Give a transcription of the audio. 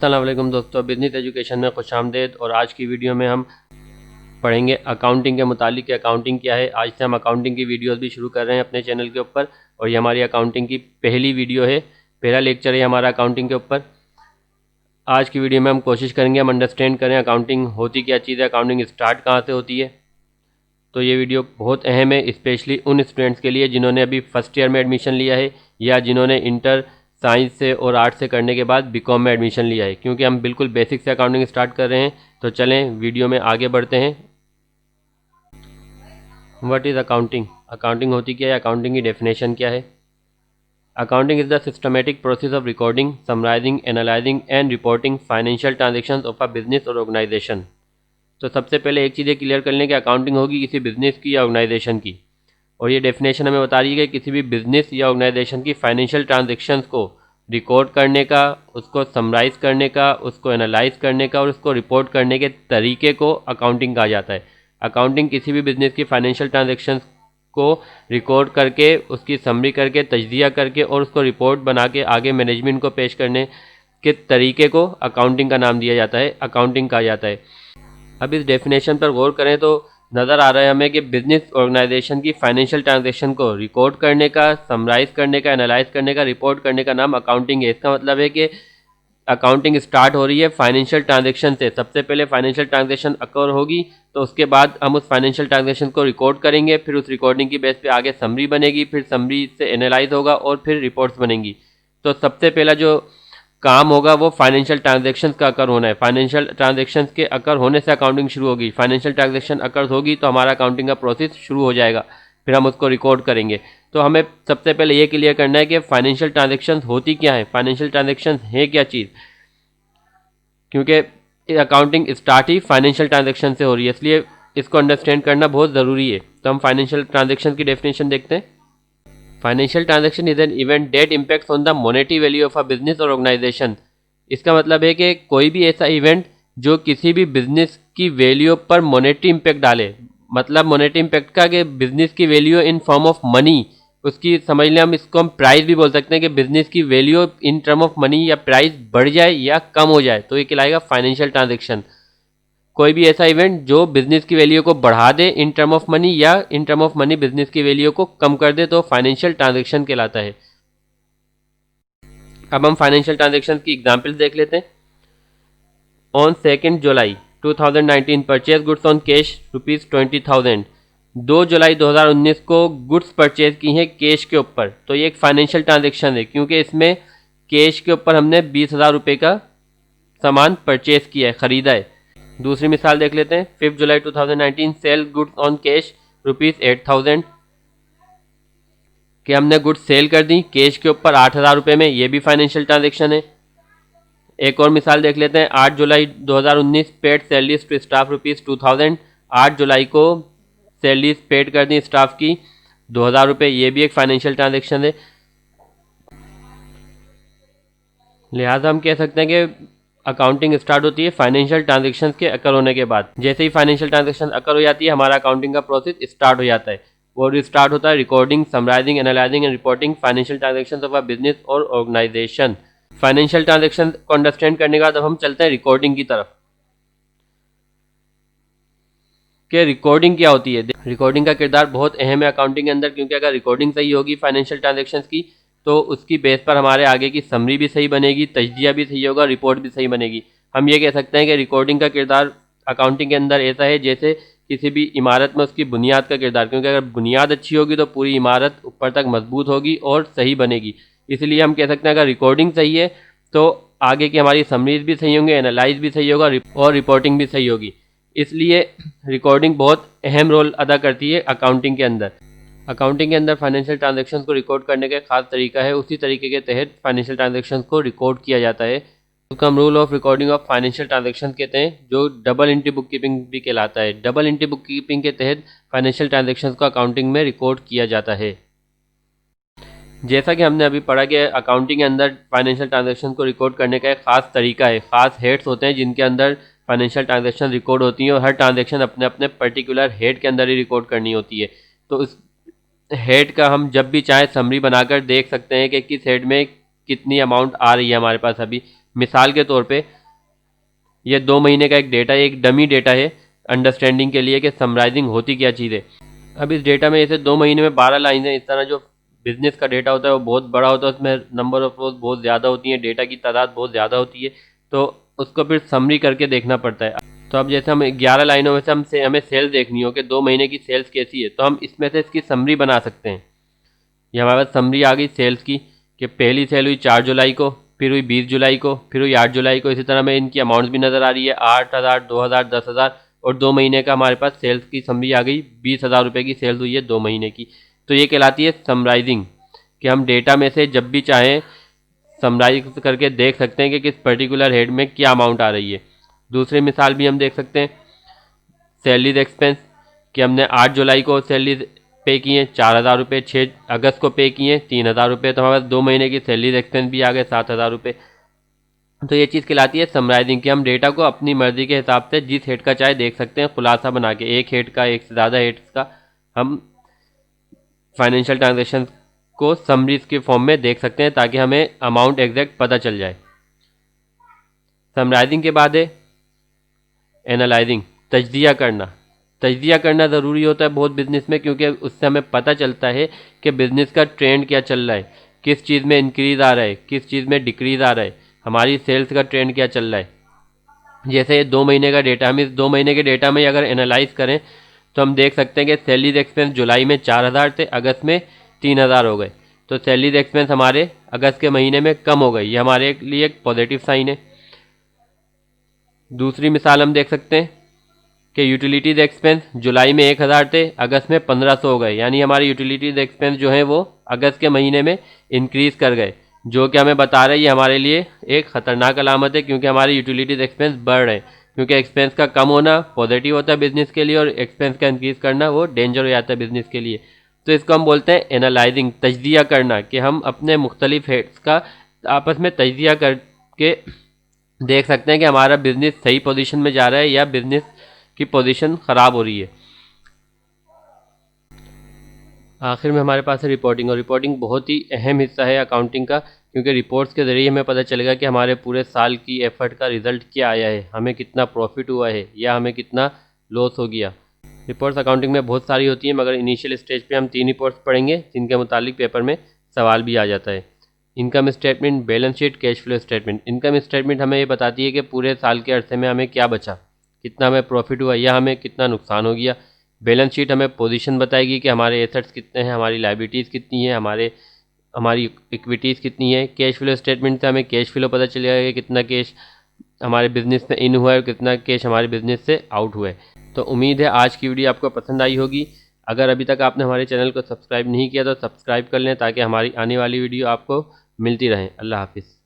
अस्सलाम वालेकुम दोस्तों, बिजनेस एजुकेशन में खुशामदीद। और आज की वीडियो में हम पढ़ेंगे अकाउंटिंग के मुतालिक कि अकाउंटिंग क्या है। आज से हम अकाउंटिंग की वीडियोस भी शुरू कर रहे हैं अपने चैनल के ऊपर, और ये हमारी अकाउंटिंग की पहली वीडियो है, पहला लेक्चर है हमारा अकाउंटिंग के ऊपर। आज की वीडियो में हम कोशिश करेंगे हम अंडरस्टैंड करें अकाउंटिंग होती क्या चीज़ है, अकाउंटिंग स्टार्ट कहाँ से होती है। तो ये वीडियो बहुत अहम है, स्पेशली उन स्टूडेंट्स के लिए जिन्होंने अभी फर्स्ट ईयर में एडमिशन लिया है या जिन्होंने इंटर साइंस से और आर्ट्स से करने के बाद बीकॉम में एडमिशन लिया है, क्योंकि हम बिल्कुल बेसिक से अकाउंटिंग स्टार्ट कर रहे हैं। तो चलें वीडियो में आगे बढ़ते हैं। What is accounting? अकाउंटिंग होती क्या है, अकाउंटिंग की डेफिनेशन क्या है? Accounting is the systematic process of recording, summarising, analysing and reporting financial transactions of a business और ऑर्गेनाइजेशन। तो सबसे पहले एक चीज़ क्लियर कर लें कि अकाउंटिंग होगी किसी बिजनेस की या ऑर्गेनाइजेशन की, और ये डेफिनेशन हमें बता रही है कि किसी भी बिजनेस या ऑर्गेनाइजेशन की फाइनेंशियल ट्रांजेक्शन्स को रिकॉर्ड करने का, उसको समराइज़ करने का, उसको एनालाइज करने का और उसको रिपोर्ट करने के तरीके को अकाउंटिंग कहा जाता है। अकाउंटिंग किसी भी बिजनेस की फाइनेंशियल ट्रांजेक्शन्स को रिकॉर्ड करके, उसकी समरी करके, तजज़िया करके और उसको रिपोर्ट बना के आगे मैनेजमेंट को पेश करने के तरीके को अकाउंटिंग का नाम दिया जाता है, अकाउंटिंग कहा जाता है। अब इस डेफिनेशन पर गौर करें तो नज़र आ रहा है हमें कि बिजनेस ऑर्गेनाइजेशन की फाइनेंशियल ट्रांजैक्शन को रिकॉर्ड करने का, समराइज करने का, एनालाइज करने का, रिपोर्ट करने का नाम अकाउंटिंग है। इसका मतलब है कि अकाउंटिंग स्टार्ट हो रही है फाइनेंशियल ट्रांजैक्शन से। सबसे पहले फाइनेंशियल ट्रांजैक्शन अकर होगी, तो उसके बाद हम उस फाइनेंशियल ट्रांजैक्शन को रिकॉर्ड करेंगे, फिर उस रिकॉर्डिंग की बेस पे आगे समरी बनेगी, फिर समरी से एनालाइज होगा और फिर रिपोर्ट्स बनेंगी। तो सबसे पहला जो काम होगा वो फाइनेंशियल ट्रांजैक्शंस का अकर होना है। फाइनेंशियल ट्रांजैक्शंस के अकर होने से अकाउंटिंग शुरू होगी। फाइनेंशियल ट्रांजैक्शन अकर होगी तो हमारा अकाउंटिंग का प्रोसेस शुरू हो जाएगा, फिर हम उसको रिकॉर्ड करेंगे। तो हमें सबसे पहले ये क्लियर करना है कि फाइनेंशियल ट्रांजैक्शंस होती क्या है, फाइनेंशियल ट्रांजैक्शंस है क्या चीज़, क्योंकि अकाउंटिंग स्टार्ट ही फाइनेंशियल ट्रांजैक्शन से हो रही है, इसलिए इसको अंडरस्टैंड करना बहुत ज़रूरी है। तो हम फाइनेंशियल ट्रांजैक्शन की डेफिनेशन देखते हैं। Financial transaction is an event that impacts on the monetary value of a business और ऑर्गेनाइजेशन। इसका मतलब है कि कोई भी ऐसा इवेंट जो किसी भी बिजनेस की वैल्यू पर मॉनेटरी इम्पैक्ट डाले, मतलब मॉनेटरी इम्पैक्ट का कि बिजनेस की value in form of money, उसकी समझ लें, हम इसको हम प्राइस भी बोल सकते हैं कि बिजनेस की value in term of money या प्राइस बढ़ जाए या कम हो जाए, तो ये कहलाएगा फाइनेंशियल ट्रांजैक्शन। कोई भी ऐसा इवेंट जो बिजनेस की वैल्यू को बढ़ा दे इन टर्म ऑफ मनी या in term of money business की वैल्यू को कम कर दे, तो फाइनेंशियल ट्रांजैक्शन कहलाता है। अब हम फाइनेंशियल ट्रांजैक्शन की एग्जांपल्स देख लेते हैं। On 2 July 2019 purchase goods on cash ₹20,000। 2 जुलाई 2019 को गुड्स परचेज की हैं कैश के ऊपर, तो ये एक फाइनेंशियल ट्रांजैक्शन है, क्योंकि इसमें कैश के ऊपर हमने 20,000 रुपये का सामान परचेज किया है, ख़रीदा है। दूसरी मिसाल देख लेते हैं। 5 जुलाई 2019 सेल गुड्स ऑन कैश ₹8,000, कि हमने गुड्स सेल कर दी कैश के ऊपर 8,000 रुपये में, ये भी फाइनेंशियल ट्रांजैक्शन है। एक और मिसाल देख लेते हैं। 8 जुलाई 2019 पेड सैलरीज टू स्टाफ ₹2,000। 8 जुलाई को सैलरीज पेड कर दी स्टाफ की 2,000 रुपये, ये भी एक फाइनेंशियल ट्रांजैक्शन है। लिहाजा हम कह सकते हैं कि अकाउंटिंग स्टार्ट होती है फाइनेंशियल ट्रांजैक्शन के अकर होने के बाद। जैसे ही फाइनेंशियल ट्रांजैक्शन अकर हो जाती है, हमारा अकाउंटिंग का प्रोसेस स्टार्ट हो जाता है। और स्टार्ट होता है recording, summarising, analysing and reporting financial transactions of a business और ऑर्गेनाइजेशन। फाइनेंशियल ट्रांजैक्शन को अंडरस्टैंड करने के बाद अब हम चलते हैं रिकॉर्डिंग की तरफ, कि रिकॉर्डिंग क्या होती है। रिकॉर्डिंग का किरदार बहुत अहम है अकाउंटिंग के अंदर, क्योंकि अगर रिकॉर्डिंग सही होगी फाइनेंशियल ट्रांजैक्शंस की, तो उसकी बेस पर हमारे आगे की समरी भी सही बनेगी, तजजिया भी सही होगा, रिपोर्ट भी सही बनेगी। हम ये कह सकते हैं कि रिकॉर्डिंग का किरदार अकाउंटिंग के अंदर ऐसा है जैसे किसी भी इमारत में उसकी बुनियाद का किरदार, क्योंकि अगर बुनियाद अच्छी होगी तो पूरी इमारत ऊपर तक मजबूत होगी और सही बनेगी। इसलिए हम कह सकते हैं अगर रिकॉर्डिंग सही है तो आगे की हमारी समरीज भी सही होंगे, एनालाइज भी सही होगा और रिपोर्टिंग भी सही होगी। इसलिए रिकॉर्डिंग बहुत अहम रोल अदा करती है अकाउंटिंग के अंदर। अकाउंटिंग के अंदर फाइनेंशियल ट्रांजैक्शंस को रिकॉर्ड करने का एक खास तरीका है, उसी तरीके के तहत फाइनेंशियल ट्रांजैक्शंस को रिकॉर्ड किया जाता है। उसका हम rule of recording of financial transaction कहते हैं, जो डबल एंट्री बुक कीपिंग भी कहलाता है। डबल एंट्री बुक कीपिंग के तहत फाइनेंशियल ट्रांजैक्शंस को अकाउंटिंग में रिकॉर्ड किया जाता है। जैसा कि हमने अभी पढ़ा कि अकाउंटिंग के अंदर फाइनेंशियल ट्रांजैक्शन को रिकॉर्ड करने का एक खास तरीका है, खास हेड्स होते हैं जिनके अंदर फाइनेंशियल ट्रांजैक्शन रिकॉर्ड होती हैं, और हर ट्रांजैक्शन अपने अपने पर्टिकुलर हेड के अंदर ही रिकॉर्ड करनी होती है। तो उस हेड का हम जब भी चाहे समरी बनाकर देख सकते हैं कि किस हेड में कितनी अमाउंट आ रही है हमारे पास अभी। मिसाल के तौर पे ये 2 महीने का एक डेटा, एक डमी डेटा है अंडरस्टैंडिंग के लिए कि समराइजिंग होती क्या चीज़ है। अब इस डेटा में जैसे 2 महीने में 12 लाइन है, इस तरह जो बिजनेस का डेटा होता है वो बहुत बड़ा होता है, उसमें नंबर ऑफ रोज बहुत ज़्यादा होती है, डेटा की तादाद बहुत ज़्यादा होती है, तो उसको फिर समरी करके देखना पड़ता है। तो अब जैसे हम 11 लाइनों में से हमें सेल्स देखनी हो कि 2 महीने की सेल्स कैसी है, तो हम इसमें से इसकी समरी बना सकते हैं। ये हमारे पास समरी आ गई सेल्स की कि पहली सेल हुई 4 जुलाई को, फिर हुई 20 जुलाई को, फिर हुई 8 जुलाई को। इसी तरह में इनकी अमाउंट्स भी नज़र आ रही है, 8,000, 2,000, 10,000, और 2 महीने का हमारे पास सेल्स की समरी आ गई, 20,000 रुपये की सेल्स हुई है 2 महीने की। तो ये कहलाती है समराइजिंग, कि हम डेटा में से जब भी चाहें समराइज करके देख सकते हैं कि किस पर्टिकुलर हेड में क्या अमाउंट आ रही है। दूसरी मिसाल भी हम देख सकते हैं, सैलरीज एक्सपेंस, कि हमने 8 जुलाई को सैलरीज पे किए 4,000 रुपये, 6 अगस्त को पे किए 3,000 रुपये, तो हमारे पास 2 महीने की सैलरीज एक्सपेंस भी आ गए 7,000 रुपये। तो ये चीज़ कहलाती है समराइजिंग, कि हम डेटा को अपनी मर्जी के हिसाब से जिस हेड का चाहे देख सकते हैं, खुलासा बना के एक हेड का, एक से ज़्यादा हेड्स का हम फाइनेंशियल ट्रांजेक्शन को समरीज के फॉर्म में देख सकते हैं, ताकि हमें अमाउंट एग्जैक्ट पता चल जाए। समराइजिंग के बाद है एनालाइजिंग, तजजिया करना। तजजिया करना ज़रूरी होता है बहुत बिजनेस में, क्योंकि उससे हमें पता चलता है कि बिज़नेस का ट्रेंड क्या चल रहा है, किस चीज़ में इंक्रीज़ आ रहा है, किस चीज़ में डिक्रीज़ आ रहा है, हमारी सेल्स का ट्रेंड क्या चल रहा है। जैसे ये 2 महीने का डेटा, हम इस 2 महीने के डेटा में अगर एनालाइज करें तो हम देख सकते हैं कि सैलरीज एक्सपेंस जुलाई में 4,000 थे, अगस्त में 3,000 हो गए। तो सैलरीज एक्सपेंस हमारे अगस्त के महीने में कम हो गई, ये हमारे लिए एक पॉजिटिव साइन है। दूसरी मिसाल हम देख सकते हैं कि यूटिलिटीज़ एक्सपेंस जुलाई में 1,000 थे, अगस्त में 1,500 हो गए, यानी हमारे यूटिलिटीज़ एक्सपेंस जो है वो अगस्त के महीने में इंक्रीज़ कर गए, जो कि हमें बता रहा है ये हमारे लिए एक ख़तरनाक अलामत है, क्योंकि हमारे यूटिलिटीज़ एक्सपेंस बढ़ रहे हैं। क्योंकि एक्सपेंस का कम होना पॉजिटिव होता है बिजनेस के लिए, और एक्सपेंस का इंक्रीज़ करना वो डेंजर हो जाता है बिजनेस के लिए। तो इसको हम बोलते हैं एनालाइजिंग, तजजिया करना, कि हम अपने मुख्तलिफ हेड्स का आपस में तजजिया करके देख सकते हैं कि हमारा बिजनेस सही पोजीशन में जा रहा है या बिजनेस की पोजीशन ख़राब हो रही है। आखिर में हमारे पास है रिपोर्टिंग, और रिपोर्टिंग बहुत ही अहम हिस्सा है अकाउंटिंग का, क्योंकि रिपोर्ट्स के ज़रिए हमें पता चलेगा कि हमारे पूरे साल की एफर्ट का रिज़ल्ट क्या आया है, हमें कितना प्रॉफिट हुआ है या हमें कितना लॉस हो गया। रिपोर्ट्स अकाउंटिंग में बहुत सारी होती हैं, मगर इनिशियल स्टेज पे हम 3 रिपोर्ट्स पढ़ेंगे जिनके मुतालिक पेपर में सवाल भी आ जाता है। Income statement, balance sheet, cash flow statement. Income statement हमें ये बताती है कि पूरे साल के अरसे में हमें क्या बचा, कितना हमें प्रॉफिट हुआ या हमें कितना नुकसान हो गया। बैलेंस शीट हमें पोजीशन बताएगी कि हमारे एसेट्स कितने हैं, हमारी लायबिलिटीज़ कितनी हैं, हमारी इक्विटीज़ कितनी है। कैश फ्लो स्टेटमेंट से हमें कैश फ्लो पता चलेगा कि कितना कैश हमारे बिज़नेस में इन हुआ है और कितना कैश हमारे बिज़नेस से आउट हुआ है। तो उम्मीद है आज की वीडियो आपको पसंद आई होगी। अगर अभी तक आपने हमारे चैनल को सब्सक्राइब नहीं किया तो सब्सक्राइब कर लें, ताकि हमारी आने वाली वीडियो आपको मिलती रहें। अल्लाह हाफिज़।